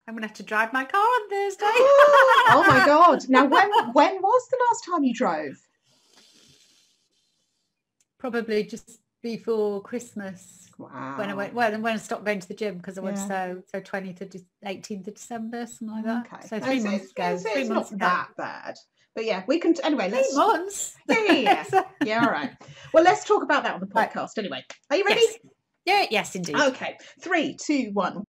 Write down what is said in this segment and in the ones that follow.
I'm going to have to drive my car on Thursday. Oh my God. Now, when was the last time you drove? Probably just before Christmas. Wow. When I stopped going to the gym, because I went so 18th of December, something like that. Okay. So 3 months ago. It's not that bad. But yeah, we can, anyway, 3 months. Yeah. All right. Well, let's talk about that on the podcast anyway. Are you ready? Yes. Yes, indeed. Okay. 3, 2, 1.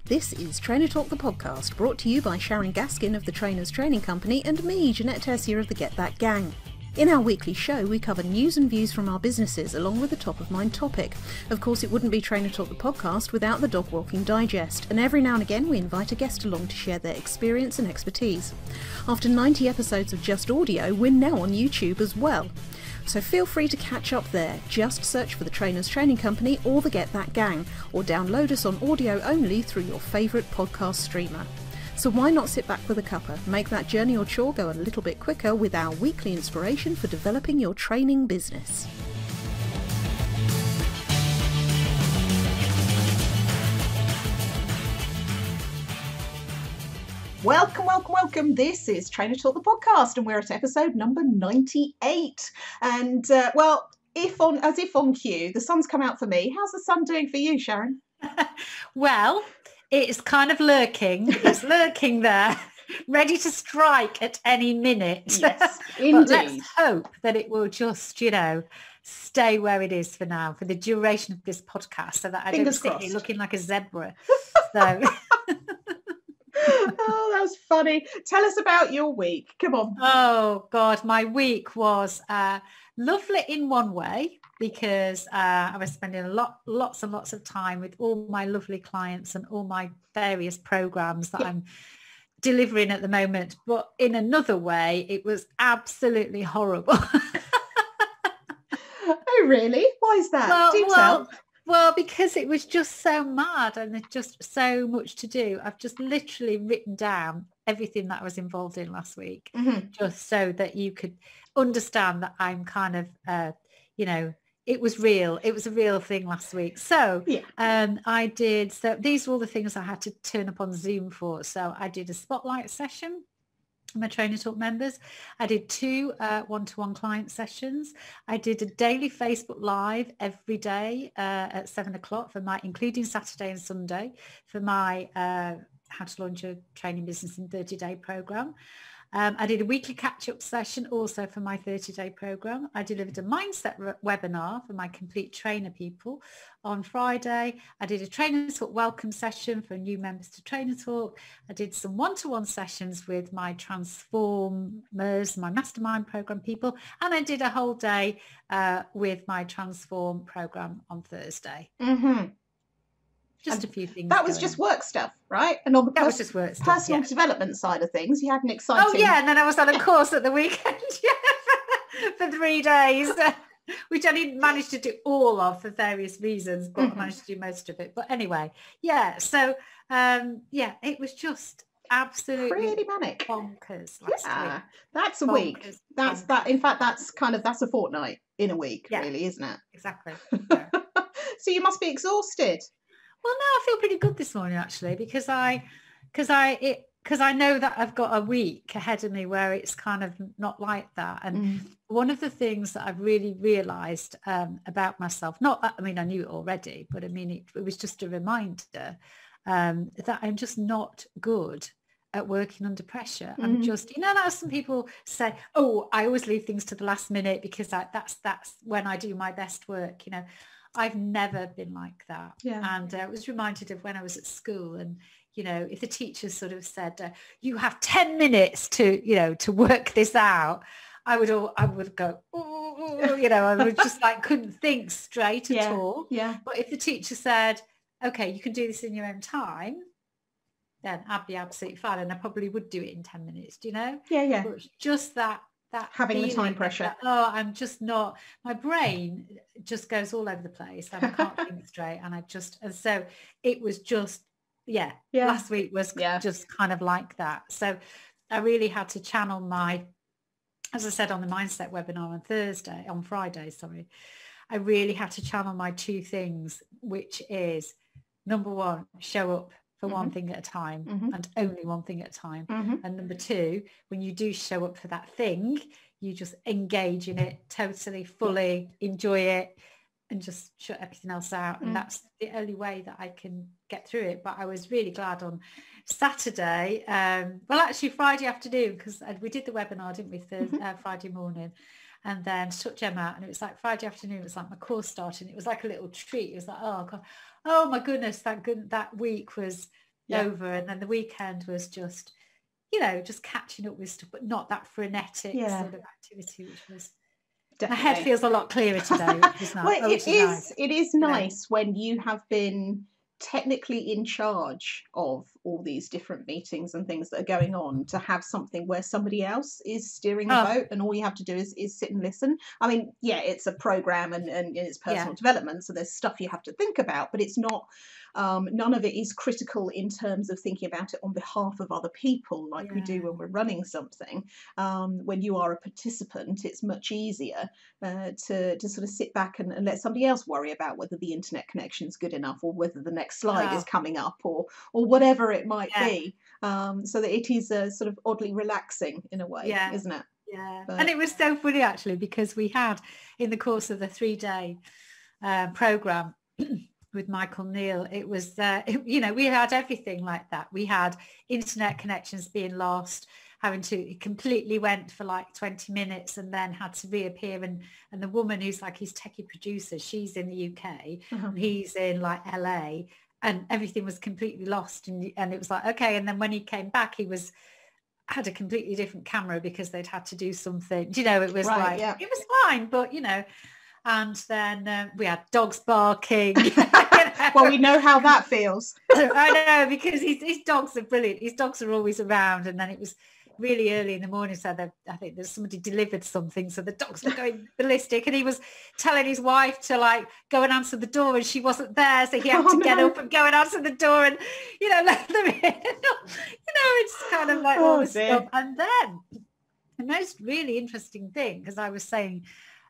This is Trainer Talk the podcast, brought to you by Sharon Gaskin of the Trainers Training Company and me, Jeanette Tessier of the Get That Gang. In our weekly show, we cover news and views from our businesses along with a top-of-mind topic. Of course, it wouldn't be Trainer Talk the podcast without the Dog Walking Digest, and every now and again we invite a guest along to share their experience and expertise. After 90 episodes of just audio, we're now on YouTube as well. So feel free to catch up there. Just search for the Trainers Training Company or the Get That Gang, or download us on audio only through your favourite podcast streamer. So why not sit back with a cuppa, make that journey or chore go a little bit quicker with our weekly inspiration for developing your training business. Welcome. This is Trainer Talk the podcast, and we're at episode number 98. And if on cue, the sun's come out for me. How's the sun doing for you, Sharon? Well, it's kind of lurking. It's lurking there, ready to strike at any minute. Yes, indeed. But let's hope that it will just, stay where it is for now, for the duration of this podcast, so that I don't sit here looking like a zebra. So. Oh, that's funny. Tell us about your week. Come on. Oh God, my week was lovely in one way, because I was spending lots and lots of time with all my lovely clients and all my various programs that I'm delivering at the moment. But in another way, it was absolutely horrible. Oh, really? Why is that? Do tell. Well, because it was just so mad and there's just so much to do. I've just literally written down everything that I was involved in last week, just so that you could understand that I'm kind of, it was real. It was a real thing last week. So I did. So these were all the things I had to turn up on Zoom for. So I did a spotlight session. My Trainer Talk members. I did 2 one-to-one client sessions. I did a daily Facebook Live every day at 7 o'clock including Saturday and Sunday, for my How to Launch a Training Business in 30-Day program. I did a weekly catch-up session also for my 30-day program. I delivered a mindset webinar for my complete trainer people on Friday. I did a Trainer Talk welcome session for new members to Trainer Talk. I did some one-to-one sessions with my Transformers, my mastermind program people. And I did a whole day with my Transform program on Thursday. Mm-hmm. Just a few things. That was just work stuff, right? And on the personal development side of things, you had an exciting... Oh, yeah, and then I was on a course at the weekend for 3 days, which I didn't manage to do all of for various reasons, but I managed to do most of it. But anyway, so, it was just absolutely pretty manic. Bonkers last week. That's a week. In fact, that's a fortnight in a week, really, isn't it? Exactly. Yeah. So you must be exhausted. Well, no, I feel pretty good this morning, actually, because I know that I've got a week ahead of me where it's kind of not like that. And one of the things that I've really realised about myself, I knew it already, but it was just a reminder that I'm just not good at working under pressure. I'm just, that some people say, oh, I always leave things to the last minute because that's when I do my best work, I've never been like that. Yeah. And I was reminded of when I was at school, and, if the teacher sort of said, you have 10 minutes to work this out, I would go, I would just couldn't think straight at all. Yeah. But if the teacher said, okay, you can do this in your own time, then I'd be absolutely fine. And I probably would do it in 10 minutes, Yeah. But it's just that having the time pressure. I'm just not, my brain just goes all over the place and I can't think straight. And so it was just, last week was just kind of like that. So I really had to channel my as I said on the mindset webinar on Friday, I really had to channel my two things, which is number one, show up for one thing at a time and only one thing at a time. And number two, when you do show up for that thing, you just engage in it totally, fully, enjoy it, and just shut everything else out. And that's the only way that I can get through it. But I was really glad on Saturday, well, actually Friday afternoon, because we did the webinar, didn't we, Friday morning, and then took Gem out, and it was like Friday afternoon, it was like my course starting. It was like a little treat. It was like, oh God, oh my goodness, that week was over. And then the weekend was just, just catching up with stuff, but not that frenetic sort of activity, which was, definitely. My head feels a lot clearer today, which is nice. Well, it is nice when you have been technically in charge of all these different meetings and things that are going on, to have something where somebody else is steering the boat and all you have to do is sit and listen. I mean, it's a program and it's personal development, so there's stuff you have to think about, but it's not, none of it is critical in terms of thinking about it on behalf of other people like we do when we're running something. When you are a participant, it's much easier to sort of sit back and let somebody else worry about whether the internet connection is good enough, or whether the next slide is coming up, or whatever it might be, so that it is sort of oddly relaxing in a way, isn't it? And it was so funny actually, because we had, in the course of the 3-day program with Michael Neal, it was we had everything like that. We had internet connections being lost, it completely went for like 20 minutes and then had to reappear, and the woman who's like his techie producer, she's in the UK and he's in like LA, and everything was completely lost, and it was like, okay. And then when he came back, he had a completely different camera because they'd had to do something, it was it was fine, but and then we had dogs barking. Well, we know how that feels. I know, because his dogs are brilliant. His dogs are always around, and then it was really early in the morning, so I think there's somebody delivered something, so the dogs were going ballistic, and he was telling his wife to like go and answer the door, and she wasn't there, so he had to get up and go and answer the door, and let them in. It's kind of like all this stuff. And then the most really interesting thing, because I was saying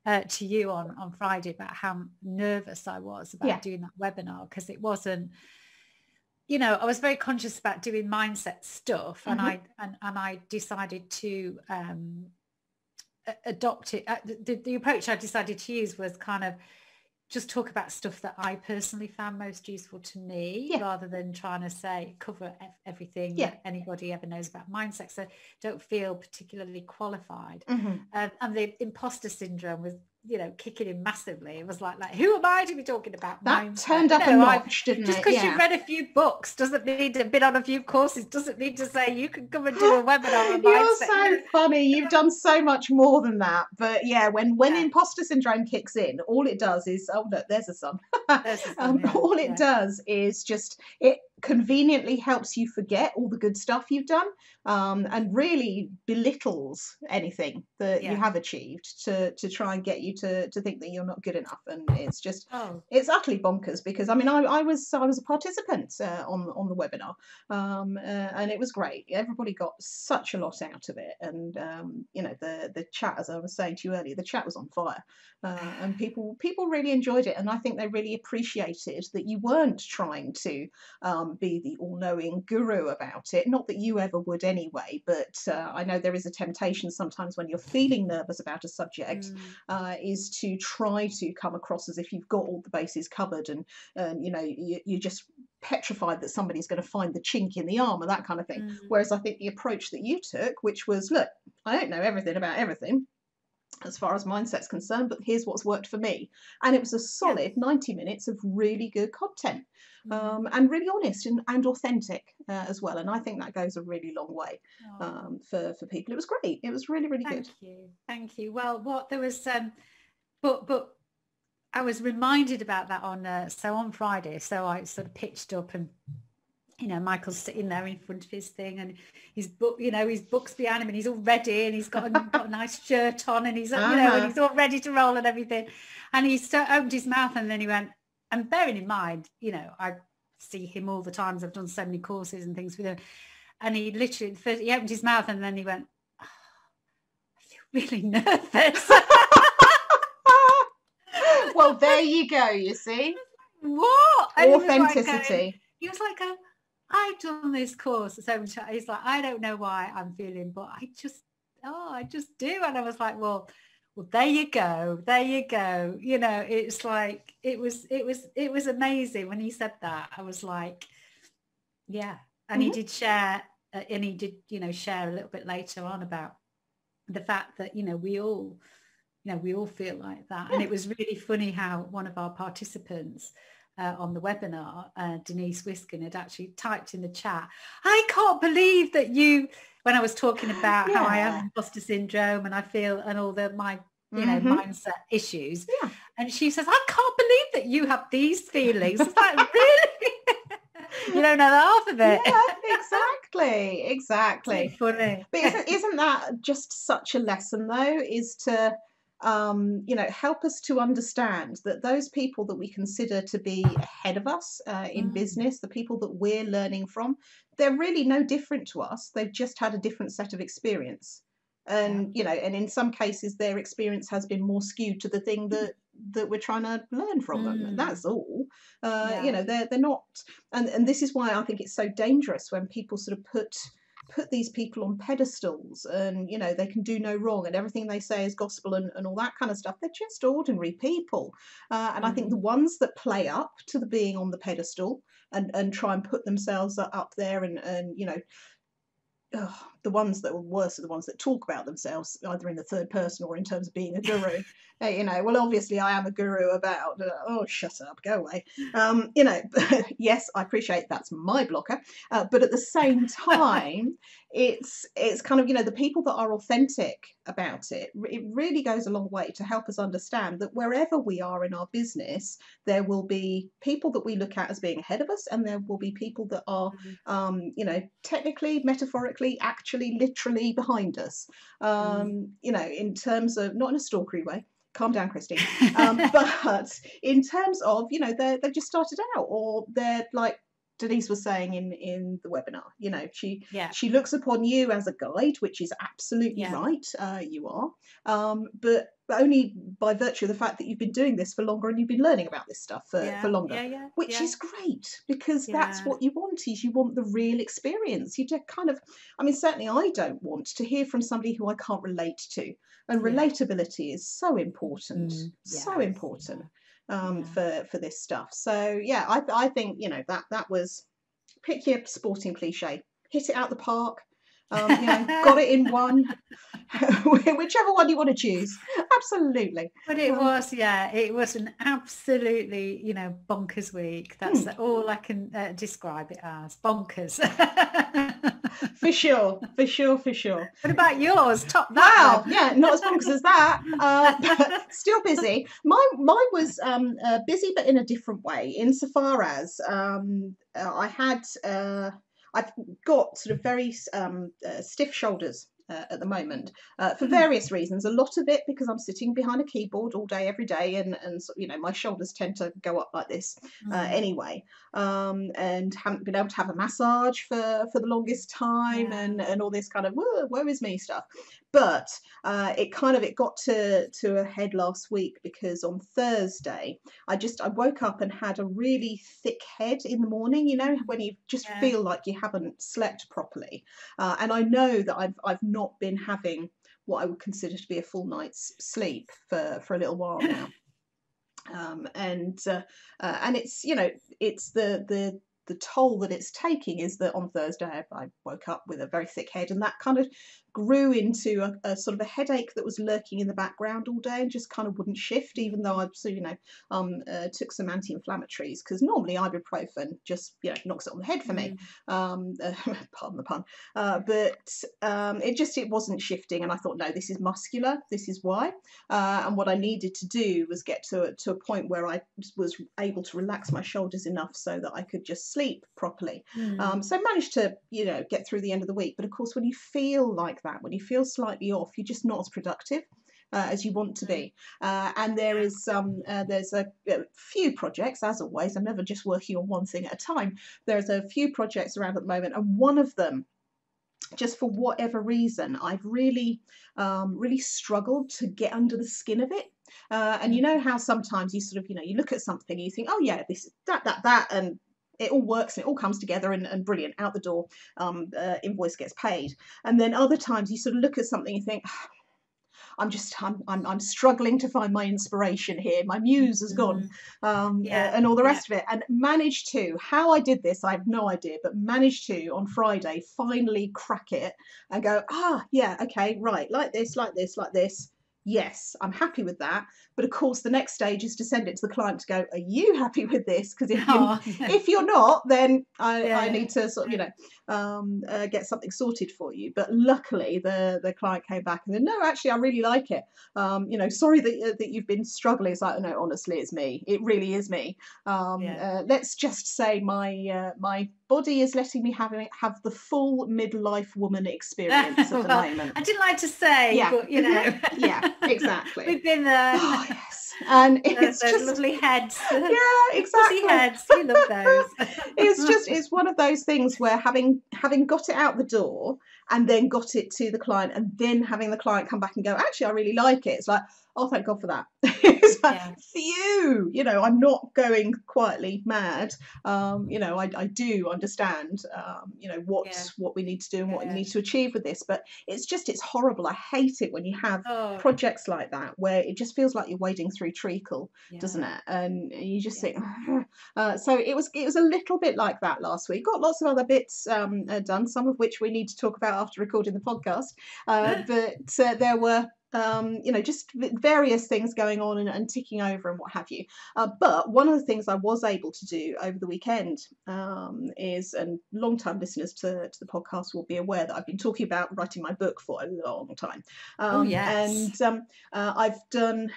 to you on Friday about how nervous I was about doing that webinar, because it wasn't, I was very conscious about doing mindset stuff, and I decided to adopt it. The approach I decided to use was kind of just talk about stuff that I personally found most useful to me, rather than trying to cover everything that anybody ever knows about mindset. So don't feel particularly qualified. And the imposter syndrome was, kicking in massively. It was like who am I to be talking about that mindset? Turned up a notch, didn't it? Just because you've read a few books doesn't mean to have been on a few courses, doesn't mean to say you can come and do a webinar on mindset. You're so funny. You've done so much more than that. But when imposter syndrome kicks in, all it does is, oh look, there's a sun. All it does is just, it conveniently helps you forget all the good stuff you've done, and really belittles anything that you have achieved to try and get you to think that you're not good enough. And it's just it's utterly bonkers, because I mean I was a participant on the webinar, and it was great. Everybody got such a lot out of it, and the chat, as I was saying to you earlier, the chat was on fire, and people really enjoyed it, and I think they really appreciated that you weren't trying to be the all-knowing guru about it. Not that you ever would anyway, but I know there is a temptation sometimes when you're feeling nervous about a subject, is to try to come across as if you've got all the bases covered, and you're just petrified that somebody's going to find the chink in the armour, that kind of thing. Whereas I think the approach that you took, which was, look, I don't know everything about everything as far as mindset's concerned, but here's what's worked for me. And it was a solid 90 minutes of really good content, and really honest and authentic as well. And I think that goes a really long way for people. It was great. It was really, really good. Thank you. Well, there was, but I was reminded about that on Friday. So I sort of pitched up, and Michael's sitting there in front of his thing, and his book, his book's behind him, and he's all ready, and he's got a nice shirt on, and he's and he's all ready to roll and everything. And he opened his mouth, and then he went, and bearing in mind, I see him all the times. I've done so many courses and things with him, and he literally he opened his mouth, and then he went, oh, I feel really nervous. Well, there you go, you see. What? Authenticity. He was like, I've done this course so many times. He's like, I don't know why I'm feeling, but I just do. And I was like, well, there you go. You know, it's like, it was amazing when he said that. I was like, yeah. And he did share, and he did, you know, share a little bit later on about the fact that, you know, we all feel like that. And it was really funny how one of our participants on the webinar, Denise Wiskin, had actually typed in the chat, I can't believe that you, when I was talking about how I have imposter syndrome and I feel, and all my, you know, mindset issues. Yeah. And she says, I can't believe that you have these feelings. It's like, really? You don't know the half of it. Yeah, exactly. It's funny. But isn't that just such a lesson, though, is to, you know, help us to understand that those people that we consider to be ahead of us in business, the people that we're learning from, they're really no different to us. They've just had a different set of experience. And, you know, and in some cases, their experience has been more skewed to the thing that we're trying to learn from them. And that's all. You know, they're not. And this is why I think it's so dangerous when people sort of put these people on pedestals and, you know, they can do no wrong and everything they say is gospel and all that kind of stuff. They're just ordinary people. And I think the ones that play up to the being on the pedestal and try and put themselves up there and you know, the ones that were worse are the ones that talk about themselves either in the third person or in terms of being a guru. You know, well, obviously I am a guru about, oh, shut up, go away. You know, yes, I appreciate that's my blocker. But at the same time, it's kind of, you know, the people that are authentic about it really goes a long way to help us understand that wherever we are in our business, there will be people that we look at as being ahead of us, and there will be people that are, you know, technically, metaphorically, actually, literally behind us. You know, in terms of, not in a stalkery way, calm down, Christine, but in terms of, you know, they've just started out, or they're like Denise was saying in the webinar, you know, she looks upon you as a guide, which is absolutely right. You are, but only by virtue of the fact that you've been doing this for longer and you've been learning about this stuff for longer, which is great, because that's what you want, is you want the real experience. You just kind of, I mean, certainly I don't want to hear from somebody who I can't relate to, and relatability is so important, so important. For this stuff. So yeah, I think, you know, that was, pick your sporting cliche, hit it out the park, you know, got it in one, whichever one you want to choose. Absolutely. But it was, it was an absolutely, you know, bonkers week. That's all I can describe it as, bonkers. For sure. What about yours? Top that. Wow, yeah, not as bonkers as that, but still busy. Mine was busy, but in a different way, insofar as I've got sort of very stiff shoulders at the moment for various reasons. A lot of it because I'm sitting behind a keyboard all day, every day, and you know, my shoulders tend to go up like this anyway, and haven't been able to have a massage for the longest time, and all this kind of woe is me stuff. But it got to a head last week, because on Thursday I woke up and had a really thick head in the morning, you know, when you just feel like you haven't slept properly, and I know that I've not been having what I would consider to be a full night's sleep for a little while now, and it's, you know, it's the toll that it's taking is that on Thursday I woke up with a very thick head, and that kind of grew into a sort of a headache that was lurking in the background all day and just kind of wouldn't shift, even though I took some anti-inflammatories, because normally ibuprofen just, you know, knocks it on the head for me, pardon the pun, but it wasn't shifting, and I thought, no, this is muscular, this is why, and what I needed to do was get to a point where I was able to relax my shoulders enough so that I could just sleep properly. So I managed to, you know, get through the end of the week. But of course, when you feel like that, when you feel slightly off, you're just not as productive as you want to be. And there's a few projects, as always. I'm never just working on one thing at a time. There's a few projects around at the moment, and one of them just for whatever reason, I've really, really struggled to get under the skin of it. And you know how sometimes you sort of, you look at something and you think, oh yeah, this is that, and it all works and it all comes together and brilliant, out the door, invoice gets paid. And then other times you sort of look at something and you think, I'm struggling to find my inspiration here. My muse has gone, and all the rest of it. And managed to, how I did this, I have no idea, but managed to on Friday finally crack it and go, yeah, okay, right, like this, like this, like this. Yes, I'm happy with that. But of course, the next stage is to send it to the client to go, are you happy with this? Because if you're not, then I need to sort of, get something sorted for you. But luckily, the client came back and said, no, actually, I really like it. Sorry that you've been struggling. It's like, no, honestly, it's me. It really is me. Let's just say my body is letting me have the full midlife woman experience at the moment. I didn't like to say, but yeah, exactly. We've been there. Oh, yes. And it's those just lovely heads. Yeah, exactly. Fuzzy heads. We love those. It's one of those things where having got it out the door and then got it to the client and then having the client come back and go, actually, I really like it. It's like, oh, thank God for that. It's like, phew, I'm not going quietly mad. I do understand, what we need to do and what we need to achieve with this. But it's horrible. I hate it when you have projects like that where it just feels like you're wading through treacle, doesn't it? And you just think, so it was a little bit like that last week. Got lots of other bits done, some of which we need to talk about after recording the podcast. But there were just various things going on and ticking over and what have you. But one of the things I was able to do over the weekend is, and long-time listeners to the podcast will be aware that I've been talking about writing my book for a long time. And I've done,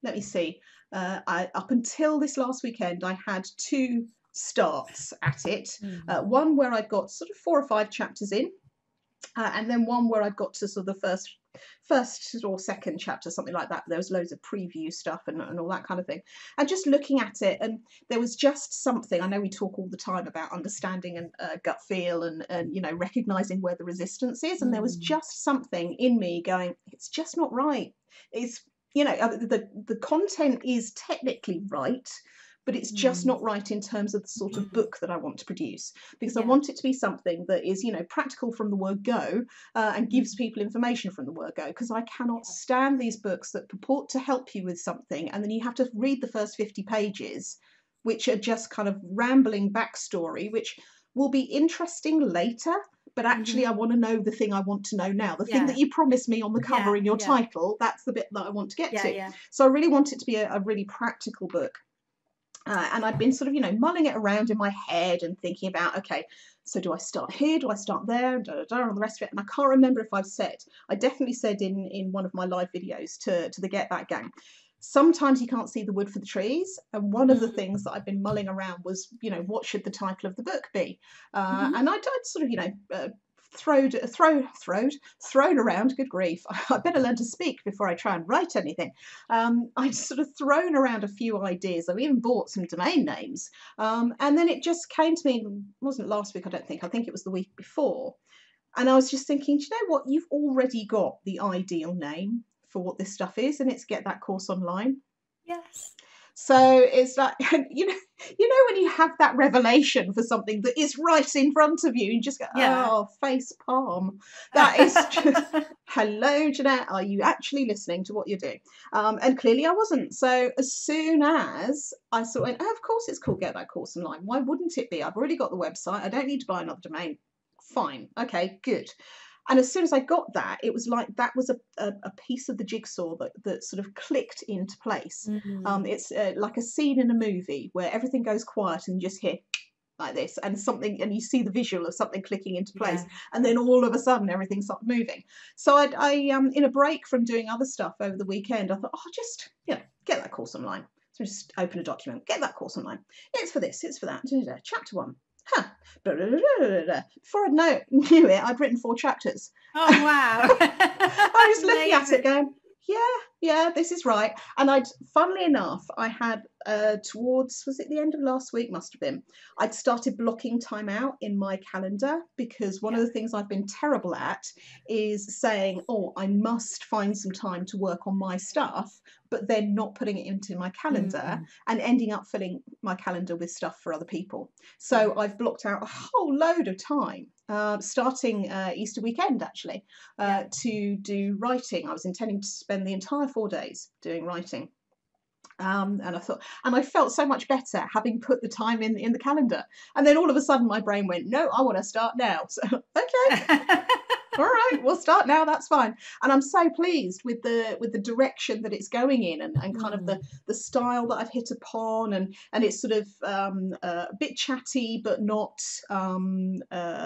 let me see, up until this last weekend, I had 2 starts at it. One where I'd got sort of 4 or 5 chapters in, and then one where I'd got to sort of the first or second chapter, something like that. There was loads of preview stuff and all that kind of thing. And just looking at it, and there was just something, I know we talk all the time about understanding and gut feel and recognizing where the resistance is. And there was just something in me going, it's just not right. It's, the content is technically right, but it's just not right in terms of the sort of book that I want to produce, because I want it to be something that is, practical from the word go, and gives people information from the word go, because I cannot stand these books that purport to help you with something, and then you have to read the first 50 pages, which are just kind of rambling backstory, which will be interesting later, but actually I want to know the thing I want to know now. The thing that you promised me on the cover in your title, that's the bit that I want to get to. So I really want it to be a really practical book. And I've been sort of, mulling it around in my head and thinking about, okay, so do I start here? Do I start there? And all the rest of it. And I can't remember if I definitely said in one of my live videos to the Get That Gang, sometimes you can't see the wood for the trees. And one of the things that I've been mulling around was, what should the title of the book be? And I'd sort of, thrown around, good grief, I better learn to speak before I try and write anything. I'd sort of thrown around a few ideas. I've even bought some domain names. And then it just came to me, it wasn't last week, I think it was the week before. And I was just thinking, do you know what? You've already got the ideal name for what this stuff is, and it's Get That Course Online. Yes. So it's like, when you have that revelation for something that is right in front of you, you just go, oh, face palm. That is just, hello, Jeanette, are you actually listening to what you're doing? And clearly I wasn't. So as soon as I saw it, of course it's called Get That Course Online. Why wouldn't it be? I've already got the website. I don't need to buy another domain. Fine. Okay, good. And as soon as I got that, it was like that was a piece of the jigsaw that sort of clicked into place. It's like a scene in a movie where everything goes quiet and you just hear like this and you see the visual of something clicking into place, and then all of a sudden everything starts moving. So I in a break from doing other stuff over the weekend, I thought, oh, just get that course online. So just open a document, get that course online. It's for this, it's for that. Chapter 1. Before I knew it, I'd written 4 chapters. Oh, wow. I was looking at it going, yeah, this is right. And funnily enough, I had was it the end of last week? Must have been. I'd started blocking time out in my calendar, because one of the things I've been terrible at is saying, oh, I must find some time to work on my stuff, but then not putting it into my calendar and ending up filling my calendar with stuff for other people. So I've blocked out a whole load of time, starting Easter weekend actually, to do writing. I was intending to spend the entire 4 days doing writing. And I felt so much better having put the time in the calendar. And then all of a sudden my brain went, no, I want to start now. So, okay. All right, we'll start now, that's fine. And I'm so pleased with the direction that it's going in, and kind of the style that I've hit upon, and it's sort of a bit chatty but not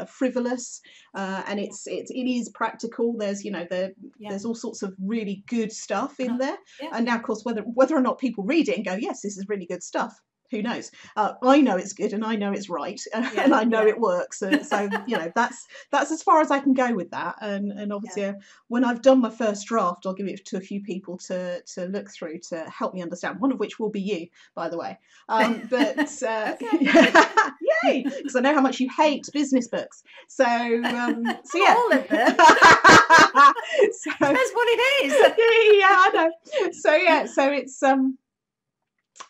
frivolous, and it is practical. There's there's all sorts of really good stuff in there, and now of course whether or not people read it and go, yes, this is really good stuff, who knows? I know it's good, and I know it's right, and I know it works. So that's as far as I can go with that. And obviously, when I've done my first draft, I'll give it to a few people to look through to help me understand. One of which will be you, by the way. But yay! Because I know how much you hate business books. So yeah, all of them. So, that's what it is. Yeah, I know. So yeah, so it's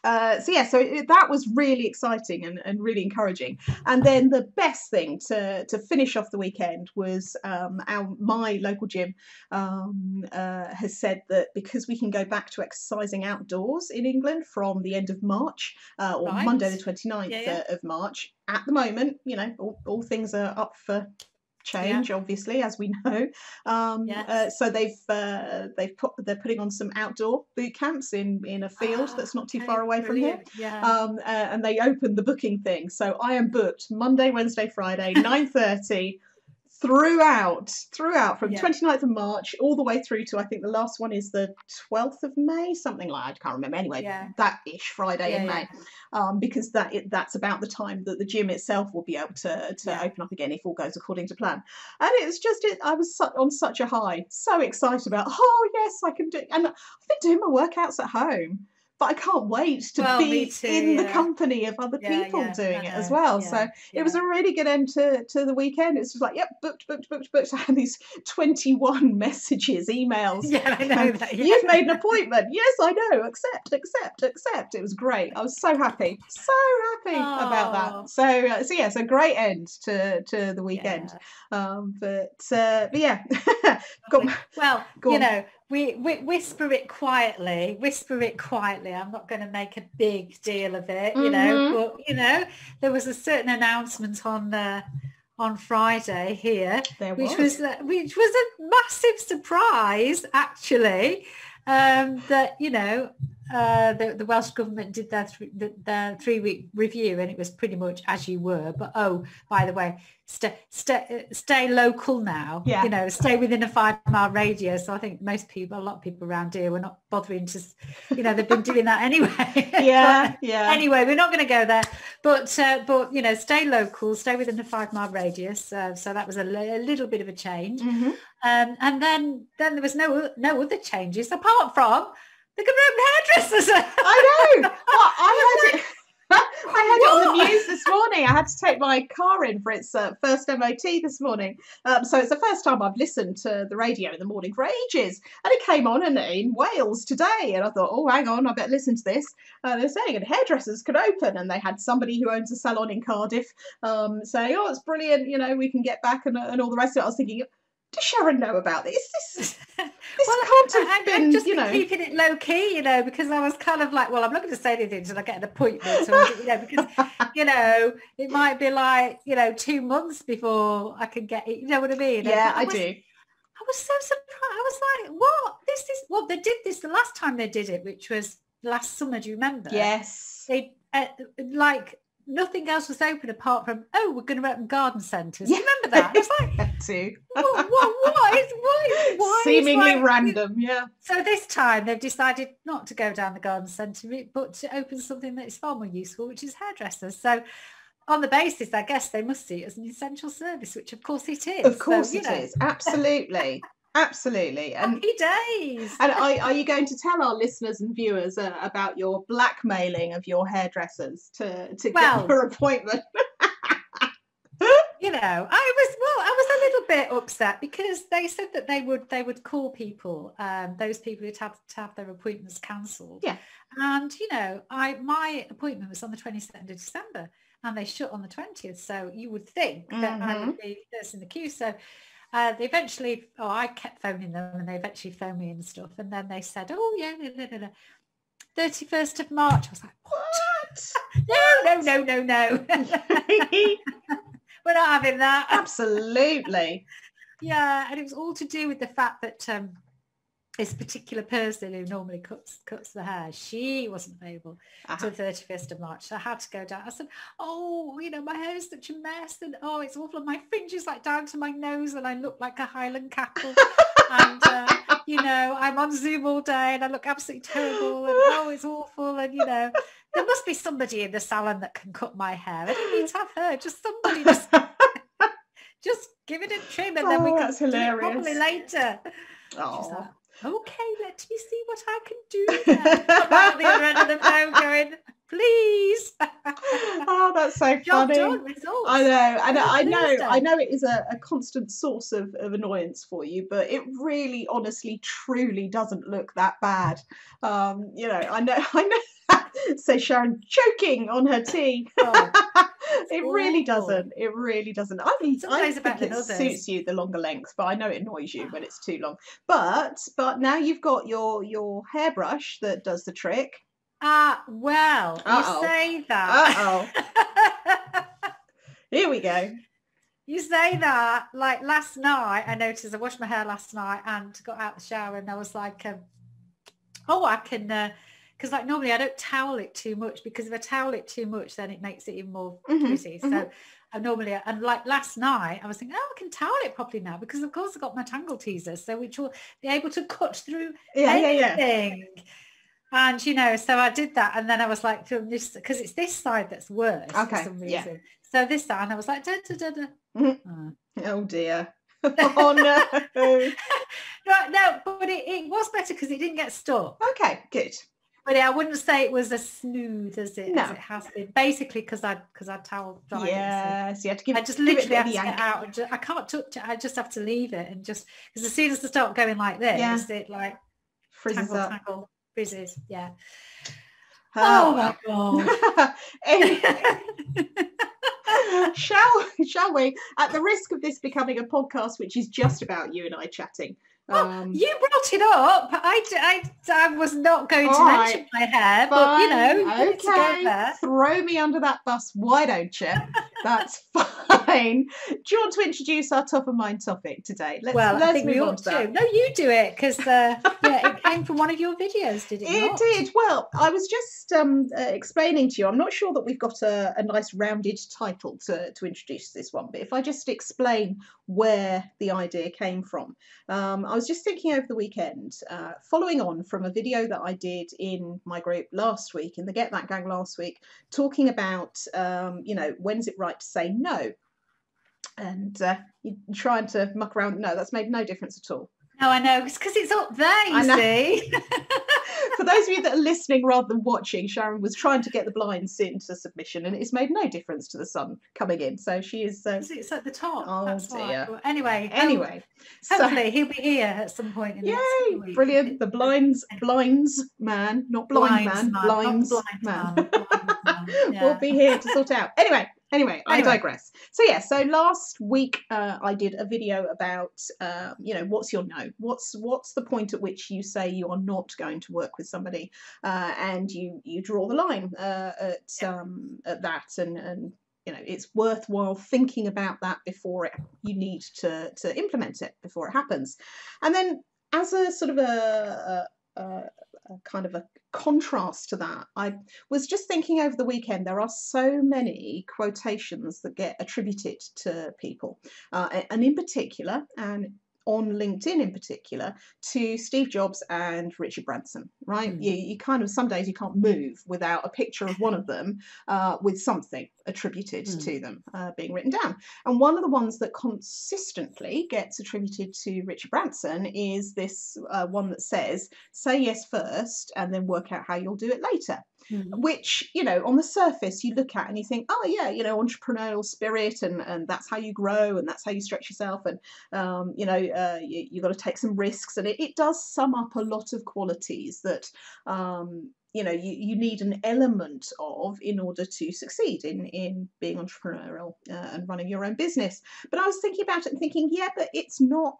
that was really exciting and really encouraging. And then the best thing to finish off the weekend was my local gym has said that because we can go back to exercising outdoors in England from the end of March, or Monday the 29th of March. At the moment, all things are up for change, obviously, as we know. So they're putting on some outdoor boot camps in a field that's not too far away from here. And they opened the booking thing, so I am booked Monday, Wednesday, Friday, 9:30 throughout from 29th of March all the way through to, I think the last one is the 12th of May, something like that. I can't remember. Anyway, that ish Friday in May, because that's about the time that the gym itself will be able to open up again if all goes according to plan. And it's just I was on such a high, so excited about, oh yes, I can do, and I've been doing my workouts at home, but I can't wait to be in the company of other people doing it as well. So it was a really good end to the weekend. It's just like, yep, booked. I had these 21 messages, emails. Yeah, I know that. Yeah. You've made an appointment. Yes, I know. Accept. It was great. I was so happy about that. So great end to the weekend. But yeah. We whisper it quietly. I'm not going to make a big deal of it, but there was a certain announcement on Friday here, which was a massive surprise, actually. That the Welsh government did their 3-week review, and it was pretty much as you were. But by the way, stay local now. Stay within a 5-mile radius. So I think a lot of people around here were not bothering to, they've been doing that anyway. Anyway, we're not going to go there. But stay local, stay within a 5-mile radius. So that was a little bit of a change. And then there was no other changes apart from they're going to open hairdressers. I know. Well, I had it on the news this morning. I had to take my car in for its first MOT this morning. So it's the first time I've listened to the radio in the morning for ages. And it came on in Wales today. And I thought, oh, hang on, I better listen to this. They're saying and hairdressers could open. And they had somebody who owns a salon in Cardiff saying, oh, it's brilliant. We can get back and all the rest of it. I was thinking, does Sharon know about this? This can't have been, I'm just keeping it low key, because I was kind of like, well, I'm not going to say anything until I get an appointment, because it might be like 2 months before I can get it. You know what I mean? Yeah, I do. I was so surprised. I was like, what? They did this the last time they did it, which was last summer. Do you remember? Yes. They nothing else was open apart from, we're going to open garden centres. Do you remember that? It's like, why? Seemingly random, yeah. So this time they've decided not to go down the garden centre route, but to open something that is far more useful, which is hairdressers. So on the basis, I guess they must see it as an essential service, which of course it is. Of course it is, absolutely. Absolutely. And happy days. And are you going to tell our listeners and viewers about your blackmailing of your hairdressers to get your appointment? You know, I was a little bit upset because they said that they would call people, those people who'd have to have their appointments cancelled. Yeah. And you know, my appointment was on the 22nd of December, and they shut on the 20th. So you would think that I would be first in the queue. So they eventually, I kept phoning them, and they eventually phoned me and stuff. And then they said, oh yeah, 31st of March. I was like, what? No. We're not having that. Absolutely. Yeah, and it was all to do with the fact that this particular person who normally cuts the hair, she wasn't available till the 31st of March. So I had to go down. I said, oh, you know, my hair is such a mess, and oh, it's awful. My fringe is like down to my nose, and I look like a Highland cattle. And you know, I'm on Zoom all day, and I look absolutely terrible. And oh, it's awful. And you know, there must be somebody in the salon that can cut my hair. I don't need to have her. Just somebody just give it a trim, and then we can do it properly later. Oh. She's like, okay, let me see what I can do there. I'm on the other end of the phone going, please. Oh, that's so Job funny. done, results. I know, and I know it is a constant source of annoyance for you, but it really, honestly, truly doesn't look that bad. You know, I know. Says Sharon, choking on her tea. Oh, it really doesn't. It really doesn't. I think it suits you the longer length, but I know it annoys you when it's too long. But now you've got your hairbrush that does the trick. Well, you say that. Here we go. You say that. Like last night, I noticed I washed my hair last night and got out the shower, and I was like, I can. Because like normally I don't towel it too much, because if I towel it too much, then it makes it even more frizzy. So I normally, and like last night, I was thinking, I can towel it properly now, because of course I've got my tangle teasers, so which will be able to cut through anything. And you know, so I did that, and then I was like, because it's this side that's worse for some reason. Yeah. So this side, and I was like, Oh dear. Oh no. Right, no, but it was better because it didn't get stuck. Okay, good. But I wouldn't say it was as smooth as it has been. Basically, because I towel dried it. Yes, you have to give. I just literally have to get out. And I can't touch it. I just have to leave it, and just because as soon as I start going like this, it like frizzes up. Tangle, frizzes. Yeah. Oh my god. Shall we? At the risk of this becoming a podcast which is just about you and I chatting. You brought it up. I was not going to mention my hair, but you know, okay. Throw me under that bus, why don't you? That's fine. Do you want to introduce our top of mind topic today? I think we ought to. No, you do it, because it came from one of your videos, did it not? It did. Well, I was just explaining to you. I'm not sure that we've got a nice rounded title to introduce this one, but if I just explain where the idea came from. I was just thinking over the weekend, following on from a video that I did in my group last week, in the Get That Gang last week, talking about, you know, when's it right to say no? And you're trying to muck around. No, that's made no difference at all. No, I know. It's because it's up there, you see. For those of you that are listening rather than watching, Sharon was trying to get the blinds into submission, and it's made no difference to the sun coming in. So she is. It's at the top. Oh that's dear. Well, anyway. So, hopefully he'll be here at some point. In the next few weeks. Brilliant! The blinds man, not blind man, blinds man. Yeah. We'll be here to sort out. Anyway, I digress. So last week I did a video about, you know, what's your no? What's the point at which you say you are not going to work with somebody, and you draw the line at that, and you know, it's worthwhile thinking about that before you need to implement it, before it happens. And then as a sort of a kind of a contrast to that, I was just thinking over the weekend, there are so many quotations that get attributed to people, and in particular, and on LinkedIn in particular, to Steve Jobs and Richard Branson, right? You kind of, some days you can't move without a picture of one of them with something attributed to them being written down. And one of the ones that consistently gets attributed to Richard Branson is this one that says, say yes first and then work out how you'll do it later. Which, you know, on the surface you look at and you think, oh yeah, you know, entrepreneurial spirit, and that's how you grow and that's how you stretch yourself, and you know, you've got to take some risks, and it does sum up a lot of qualities that you know, you need an element of in order to succeed in being entrepreneurial and running your own business. But I was thinking about it and thinking, yeah, but it's not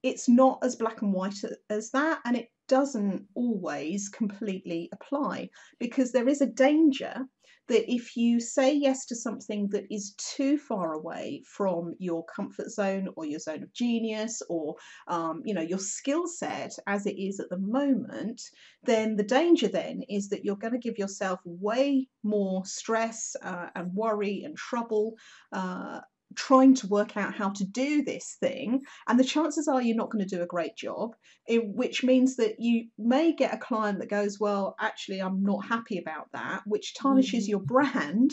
as black and white as that, and it doesn't always completely apply, because there is a danger that if you say yes to something that is too far away from your comfort zone or your zone of genius, or you know, your skill set as it is at the moment, then the danger then is that you're going to give yourself way more stress and worry and trouble trying to work out how to do this thing, and the chances are you're not going to do a great job, which means that you may get a client that goes, well, actually I'm not happy about that, which tarnishes your brand.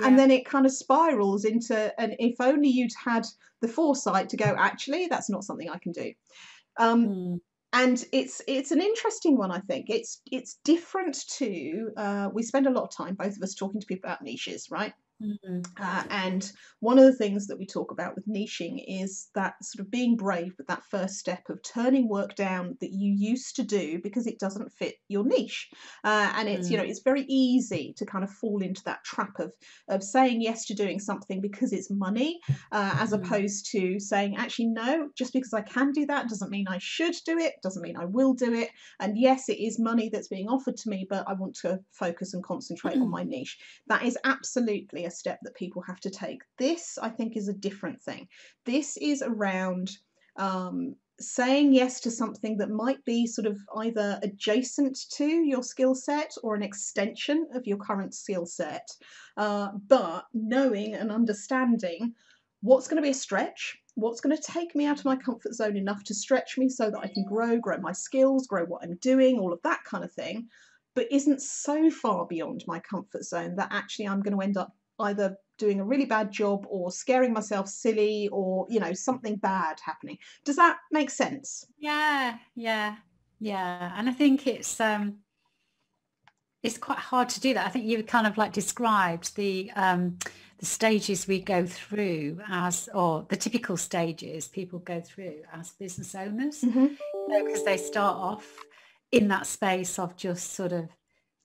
And then it kind of spirals into, and if only you'd had the foresight to go, actually that's not something I can do. And it's an interesting one. I think it's different to we spend a lot of time, both of us, talking to people about niches, right? And one of the things that we talk about with niching is that sort of being brave with that first step of turning work down that you used to do because it doesn't fit your niche. And it's, you know, it's very easy to kind of fall into that trap of saying yes to doing something because it's money, as opposed to saying, actually, no, just because I can do that doesn't mean I should do it, doesn't mean I will do it. And yes, it is money that's being offered to me, but I want to focus and concentrate on my niche. That is absolutely a step that people have to take. This, I think, is a different thing. This is around saying yes to something that might be sort of either adjacent to your skill set or an extension of your current skill set, but knowing and understanding what's going to be a stretch, what's going to take me out of my comfort zone enough to stretch me so that I can grow my skills, grow what I'm doing, all of that kind of thing, but isn't so far beyond my comfort zone that actually I'm going to end up either doing a really bad job or scaring myself silly, or, you know, something bad happening. Does that make sense? Yeah. And I think it's quite hard to do that. I think you kind of like described the stages we go through as, or the typical stages people go through as business owners, because they start off in that space of just sort of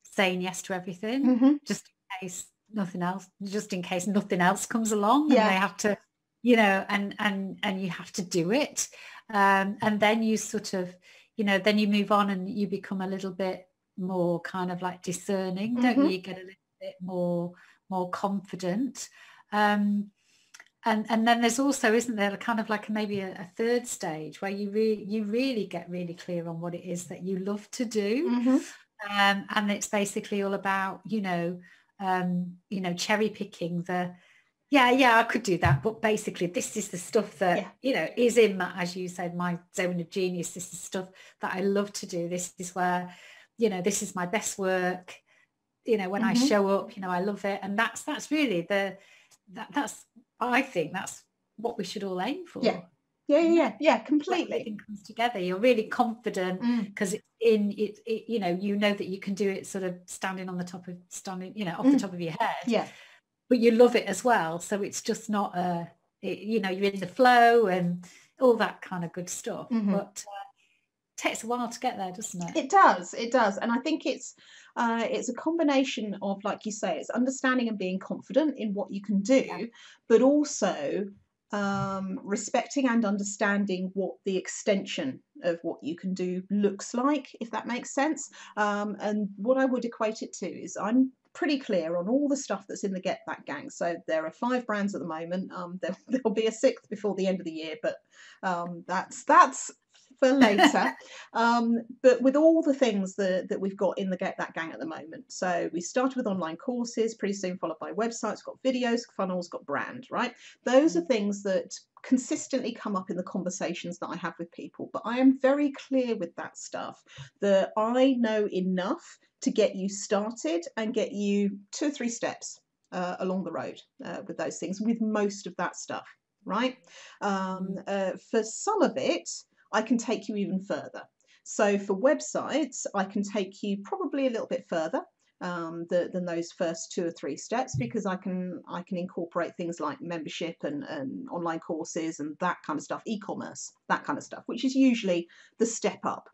saying yes to everything, just in case nothing else comes along, and they have to, you know, and you have to do it, and then you sort of, you know, then you move on and you become a little bit more kind of like discerning, don't you? You get a little bit more confident, and then there's also, isn't there, kind of like maybe a third stage where you really get really clear on what it is that you love to do, and it's basically all about, you know, cherry picking the, I could do that, but basically this is the stuff that, you know, is in my, as you said, my zone of genius. This is stuff that I love to do. This is where, you know, this is my best work. You know, when I show up, you know, I love it. And that's really that's, I think that's what we should all aim for. Yeah, completely. Everything comes together. You're really confident because it's in it, you know that you can do it sort of standing, you know, off the top of your head. But you love it as well. So it's just not you know, you're in the flow and all that kind of good stuff. But it takes a while to get there, doesn't it? It does. And I think it's a combination of, like you say, it's understanding and being confident in what you can do, but also respecting and understanding what the extension of what you can do looks like, if that makes sense. And what I would equate it to is, I'm pretty clear on all the stuff that's in the Get That gang. So there are 5 brands at the moment. There'll be a 6th before the end of the year, but that's for later. But with all the things that we've got in the Get That Gang at the moment. So we started with online courses, pretty soon followed by websites, got videos, funnels, got brand, right? Those are things that consistently come up in the conversations that I have with people. But I am very clear with that stuff, that I know enough to get you started and get you 2 or 3 steps along the road with those things, with most of that stuff, right? For some of it, I can take you even further. So for websites, I can take you probably a little bit further than those first 2 or 3 steps, because I can incorporate things like membership and online courses and that kind of stuff, e-commerce, that kind of stuff, which is usually the step up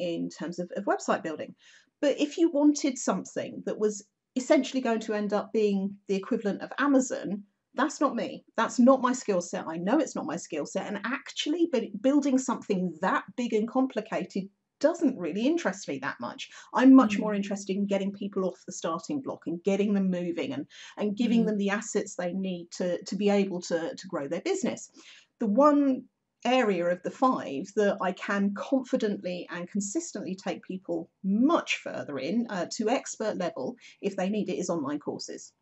in terms of website building. But if you wanted something that was essentially going to end up being the equivalent of Amazon, that's not me. That's not my skill set. I know it's not my skill set. And actually, but building something that big and complicated doesn't really interest me that much. I'm much more interested in getting people off the starting block and getting them moving and giving them the assets they need to be able to grow their business. The one area of the 5 that I can confidently and consistently take people much further in to expert level if they need it is online courses.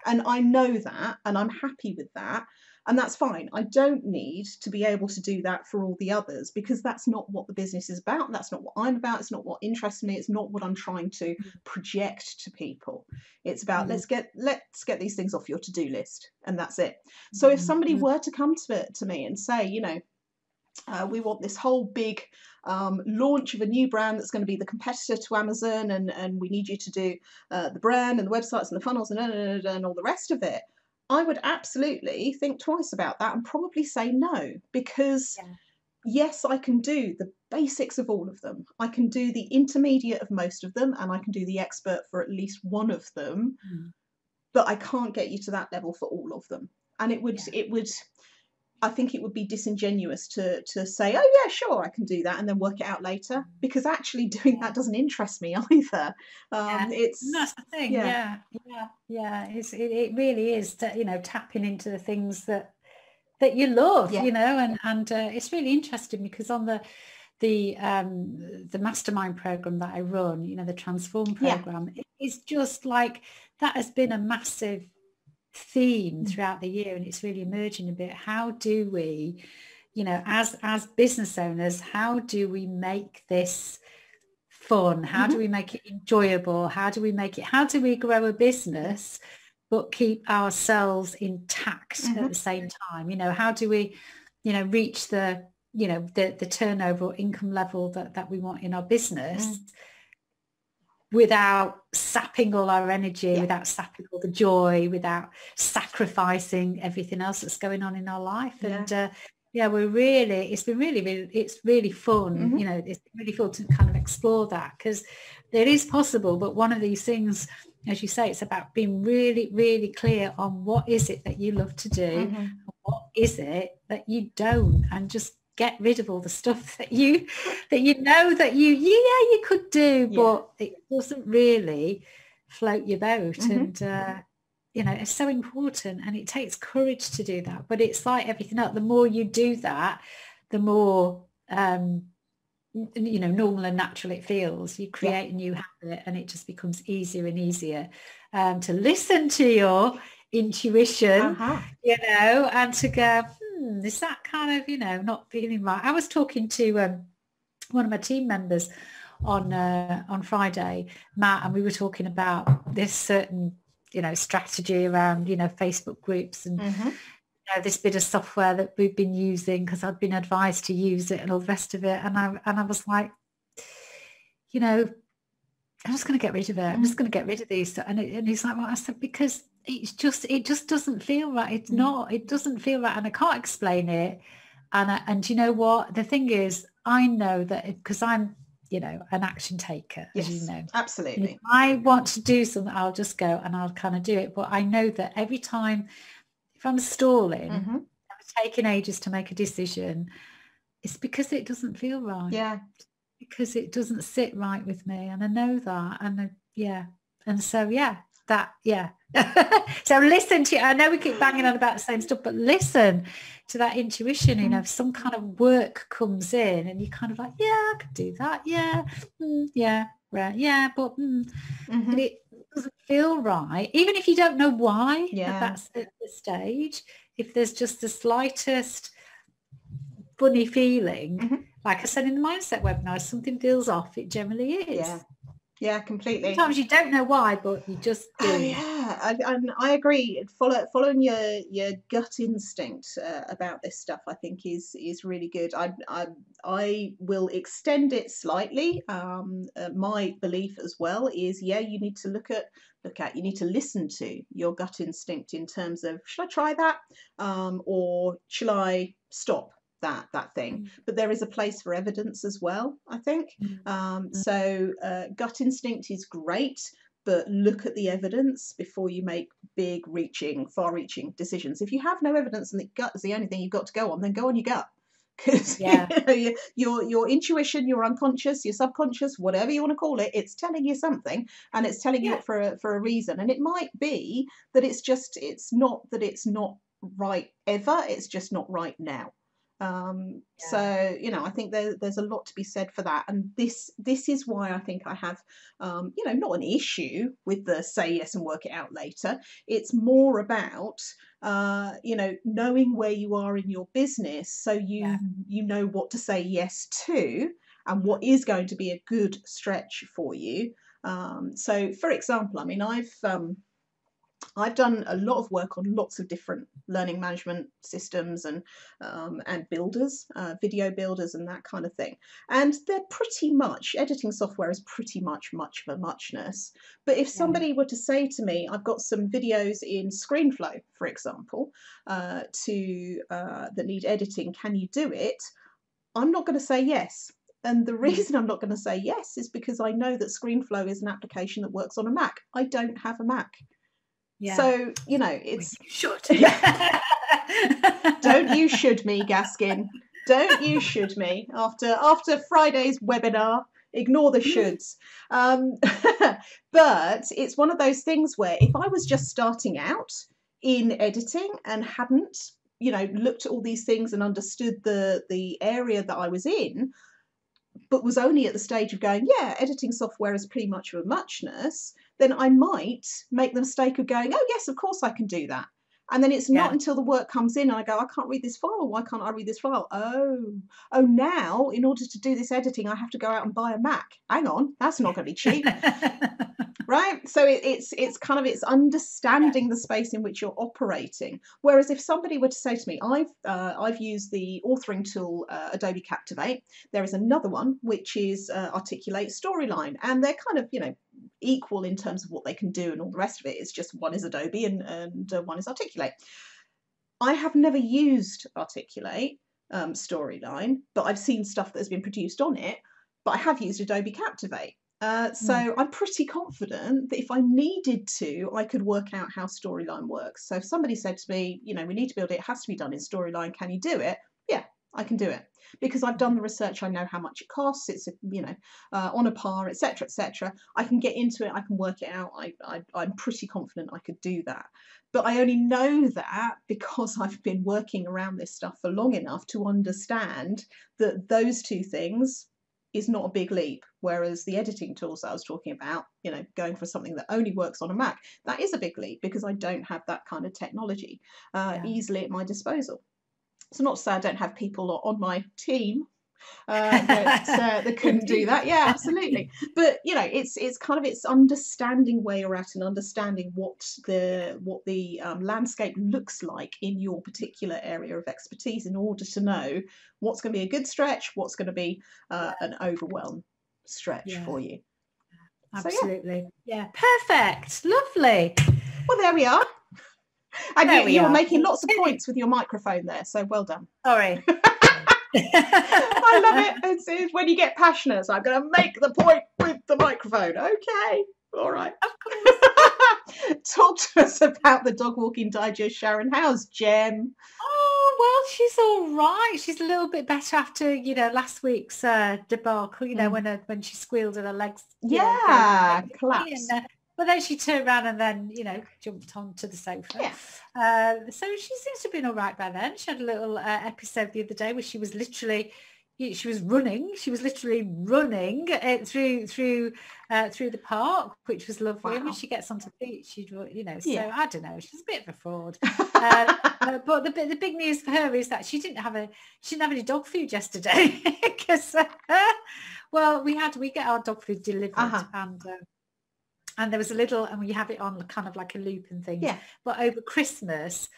And I know that, and I'm happy with that, and that's fine. I don't need to be able to do that for all the others, because that's not what the business is about. That's not what I'm about. It's not what interests me. It's not what I'm trying to project to people. It's about let's get these things off your to-do list, and that's it. So if somebody were to come to me and say, you know, we want this whole big launch of a new brand that's going to be the competitor to Amazon, and we need you to do the brand and the websites and the funnels and all the rest of it, I would absolutely think twice about that and probably say no, because yes, I can do the basics of all of them. I can do the intermediate of most of them, and I can do the expert for at least one of them, but I can't get you to that level for all of them. And it would I think it would be disingenuous to say, oh yeah, sure, I can do that, and then work it out later, because actually doing that doesn't interest me either. That's the thing. It really is, you know, tapping into the things that you love, you know, and it's really interesting, because on the mastermind program that I run, you know, the Transform program, it is just like that has been a massive theme throughout the year, and it's really emerging a bit. How do we, you know, as business owners, how do we make this fun? How do we make it enjoyable? How do we grow a business but keep ourselves intact at the same time? You know, how do we, you know, reach the turnover or income level that we want in our business without sapping all our energy, without sapping all the joy, without sacrificing everything else that's going on in our life. And it's really fun. You know, it's really fun to kind of explore that, because it is possible. But one of these things, as you say, it's about being really, really clear on what is it that you love to do, and what is it that you don't, and just get rid of all the stuff that you know that you could do, but it doesn't really float your boat. And you know, it's so important, and it takes courage to do that. But it's like everything else, the more you do that, the more you know, normal and natural it feels. You create a new habit, and it just becomes easier and easier to listen to your intuition, you know, and to go, is that kind of, you know, not feeling right? I was talking to one of my team members on Friday, Matt, and we were talking about this certain, you know, strategy around, you know, Facebook groups and you know, this bit of software that we've been using, because I'd been advised to use it and all the rest of it, and I was like, you know, I'm just going to get rid of it. I'm just going to get rid of these. And he's like, well, I said, because it just doesn't feel right. It's not, it doesn't feel right. And I can't explain it. And you know what? The thing is, I know that because I'm, you know, an action taker, as you know. Absolutely. And if I want to do something, I'll just go and I'll kind of do it. But I know that every time, if I'm stalling, I'm taking ages to make a decision, it's because it doesn't feel right. Yeah. Because it doesn't sit right with me, and I know that, and and so that, yeah. So listen to, I know we keep banging on about the same stuff, but listen to that intuition, you know, if some kind of work comes in and you kind of like, yeah, I could do that. Yeah. Yeah. Right. Yeah. But and it doesn't feel right. Even if you don't know why that's at the stage, if there's just the slightest funny feeling, like I said in the mindset webinar, something feels off, it generally is. Yeah, completely. Sometimes you don't know why, but you just do. Oh yeah, I agree. Following your gut instinct about this stuff, I think is really good. I will extend it slightly. My belief as well is, you need to look at, you need to listen to your gut instinct in terms of, should I try that, or shall I stop that thing? But there is a place for evidence as well, I think. So gut instinct is great, but look at the evidence before you make big far-reaching decisions. If you have no evidence and the gut is the only thing you've got to go on, then go on your gut. Because your intuition, your unconscious, your subconscious, whatever you want to call it, it's telling you something, and it's telling you it for a reason. And it might be that it's not right ever, it's just not right now. So, you know, I think there's a lot to be said for that. And this is why I think I have, you know, not an issue with the say yes and work it out later. It's more about, you know, knowing where you are in your business, so you know what to say yes to and what is going to be a good stretch for you. So, for example, I mean, I've done a lot of work on lots of different learning management systems and builders, video builders and that kind of thing. And they're pretty much, editing software is pretty much of a muchness. But if somebody were to say to me, I've got some videos in ScreenFlow, for example, that need editing, can you do it? I'm not going to say yes. And the reason I'm not going to say yes is because I know that ScreenFlow is an application that works on a Mac. I don't have a Mac. Yeah. So, you know, it's... Should. Don't you should me, Gaskin. Don't you should me. After Friday's webinar, ignore the shoulds. But it's one of those things where if I was just starting out in editing and hadn't, you know, looked at all these things and understood the area that I was in, but was only at the stage of going, editing software is pretty much of a muchness, then I might make the mistake of going, oh, yes, of course I can do that. And then it's not until the work comes in and I go, I can't read this file. Why can't I read this file? Oh, now in order to do this editing, I have to go out and buy a Mac. Hang on, that's not going to be cheap. Right? So it's kind of, it's understanding the space in which you're operating. Whereas if somebody were to say to me, I've used the authoring tool Adobe Captivate. There is another one which is Articulate Storyline, and they're kind of, you know, equal in terms of what they can do and all the rest of it. It's just one is Adobe and one is Articulate. I have never used Articulate Storyline, but I've seen stuff that has been produced on it. But I have used Adobe Captivate. So I'm pretty confident that if I needed to, I could work out how Storyline works. So if somebody said to me, you know, we need to build it, it has to be done in Storyline, can you do it? Yeah, I can do it. Because I've done the research, I know how much it costs, it's, you know, on a par, etc., etc. I can get into it, I can work it out, I'm pretty confident I could do that. But I only know that because I've been working around this stuff for long enough to understand that those two things is not a big leap, whereas the editing tools that I was talking about, you know, going for something that only works on a Mac, that is a big leap because I don't have that kind of technology easily at my disposal. So not to say I don't have people on my team that can do that. Yeah, absolutely. But you know, it's kind of, it's understanding where you're at and understanding what the landscape looks like in your particular area of expertise in order to know what's going to be a good stretch, what's going to be an overwhelm stretch for you. Absolutely. So, yeah, perfect. Lovely. Well, there we are. And you were making lots of points with your microphone there, so well done. Sorry. I love it. It's when you get passionate. So I'm going to make the point with the microphone. Okay, all right. Of course. Talk to us about the Dog Walking Digest, Sharon. How's Jem? Oh, well, she's all right. She's a little bit better after, you know, last week's debacle, you know, when she squealed and her legs. Collapsed. But then she turned around and then, jumped onto the sofa. Yeah. So she seems to have been all right by then. She had a little episode the other day where she was literally running. She was literally running through the park, which was lovely. Wow. And when she gets onto the beach, so Yeah. I don't know. She's a bit of a fraud. But the big news for her is that she didn't have any dog food yesterday because we get our dog food delivered and there was a little, and we have it on kind of like a loop and things. Yeah. But over Christmas,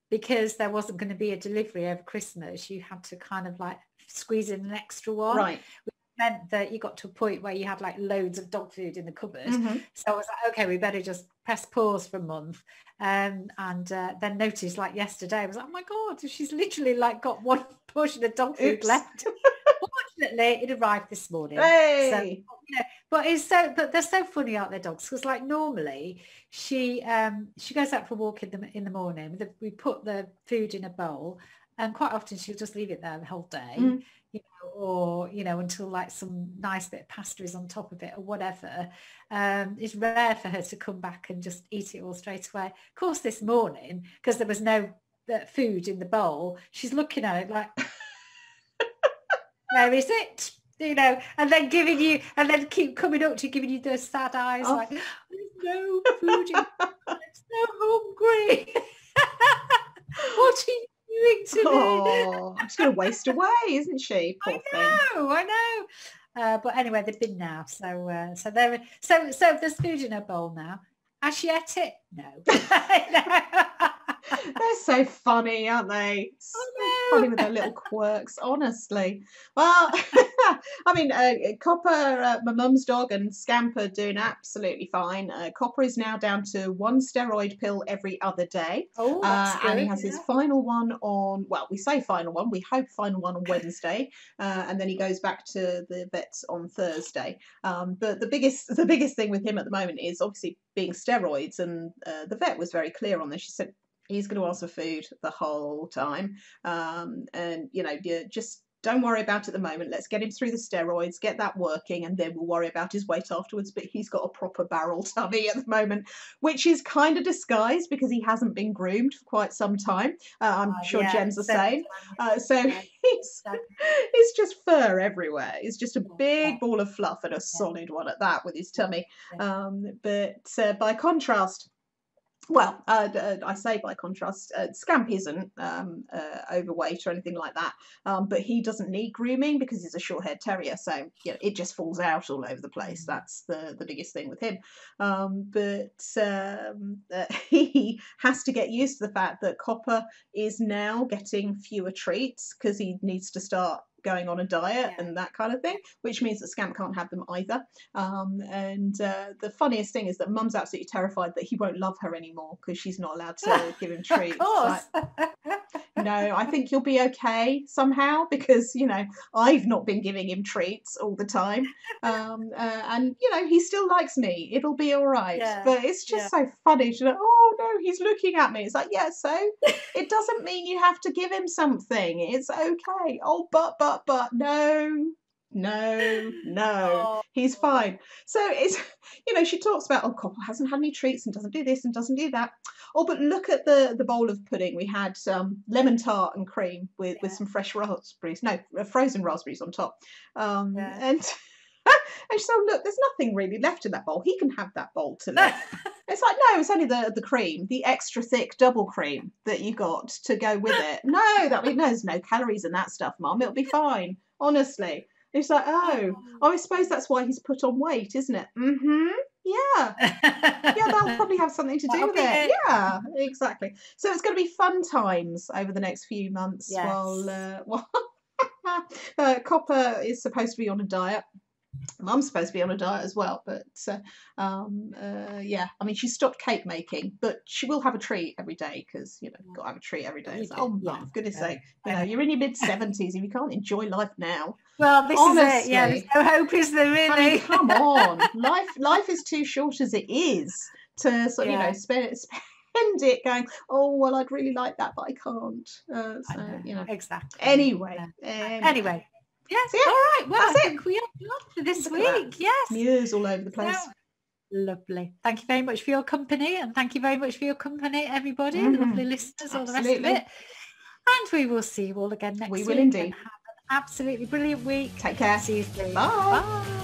because there wasn't going to be a delivery over Christmas, you had to kind of like squeeze in an extra one. Right. Which meant that you got to a point where you had like loads of dog food in the cupboard. Mm-hmm. So I was like, okay, we better just press pause for a month. And then noticed like yesterday, I was like, oh my God, she's literally like got one portion of dog food left. Fortunately, it arrived this morning. Hey. So, but they're so funny, aren't they, dogs? Because like normally she goes out for a walk in the morning. We put the food in a bowl, and quite often she'll just leave it there the whole day, or until like some nice bit of pasta is on top of it or whatever. It's rare for her to come back and just eat it all straight away. Of course, this morning, because there was no food in the bowl, she's looking at it like, where is it? And then keep coming up to giving you those sad eyes, like, there's no food I'm so hungry. What are you doing to me? She's going to waste away, isn't she? Poor thing. I know. But anyway, they've been now, so there's food in her bowl now. Has she ate it? No. They're so funny, aren't they? So funny with their little quirks, honestly. Well, I mean, Copper, my mum's dog, and Scamp are doing absolutely fine. Copper is now down to 1 steroid pill every other day. Oh, that's good, and he has his final one on, well, we say final one, we hope final one on Wednesday, and then he goes back to the vets on Thursday. But the biggest thing with him at the moment is obviously being steroids, and the vet was very clear on this. She said he's going to ask for food the whole time, and you just don't worry about it at the moment. Let's get him through the steroids, get that working, and then we'll worry about his weight afterwards. But he's got a proper barrel tummy at the moment, which is kind of disguised because he hasn't been groomed for quite some time. I'm sure Jen's the same. He's just fur everywhere. It's just a big ball of fluff, and a solid one at that, with his tummy. But by contrast, well, I say by contrast, Scamp isn't overweight or anything like that, but he doesn't need grooming because he's a short-haired terrier, so it just falls out all over the place. That's the biggest thing with him. But he has to get used to the fact that Copper is now getting fewer treats because he needs to start going on a diet and that kind of thing, which means that Scamp can't have them either. And the funniest thing is that Mum's absolutely terrified that he won't love her anymore because she's not allowed to give him treats. Of course. No, I think you'll be okay somehow because, I've not been giving him treats all the time. And, he still likes me. It'll be all right. Yeah, but it's just so funny. She's like, oh, no, he's looking at me. It's like, yeah, so it doesn't mean you have to give him something. It's okay. Oh, but, no, he's fine. So it's, she talks about, oh, Copper hasn't had any treats and doesn't do this and doesn't do that. Oh, but look at the bowl of pudding. We had lemon tart and cream with some fresh raspberries. No, frozen raspberries on top. And she said, oh, look, there's nothing really left in that bowl. He can have that bowl to live. It's like, no, it's only the cream, the extra thick double cream that you got to go with it. No, there's no calories in that stuff, Mum. It'll be fine, honestly. It's like, oh, I suppose that's why he's put on weight, isn't it? Mm-hmm. Yeah. Yeah, that'll probably have something to do with it. Yeah, exactly. So it's going to be fun times over the next few months while Copper is supposed to be on a diet. Mum's supposed to be on a diet as well, but I mean, she stopped cake making, but she will have a treat every day because you've got to have a treat every day. It's like, oh my goodness sake, you're in your mid-70s and you can't enjoy life now. Well, this is it. Yeah, there's no hope, is there really? I mean, come on, life is too short as it is to sort of spend it going, oh well, I'd really like that, but I can't. Exactly. Anyway. Yes, all right. Well, I think we are done for this week. Yes. Mews all over the place. Lovely. Thank you very much for your company, and thank you very much for your company, everybody, lovely listeners, all the rest of it. And we will see you all again next week. We will indeed. And have an absolutely brilliant week. Take care. See you soon. Bye. Bye.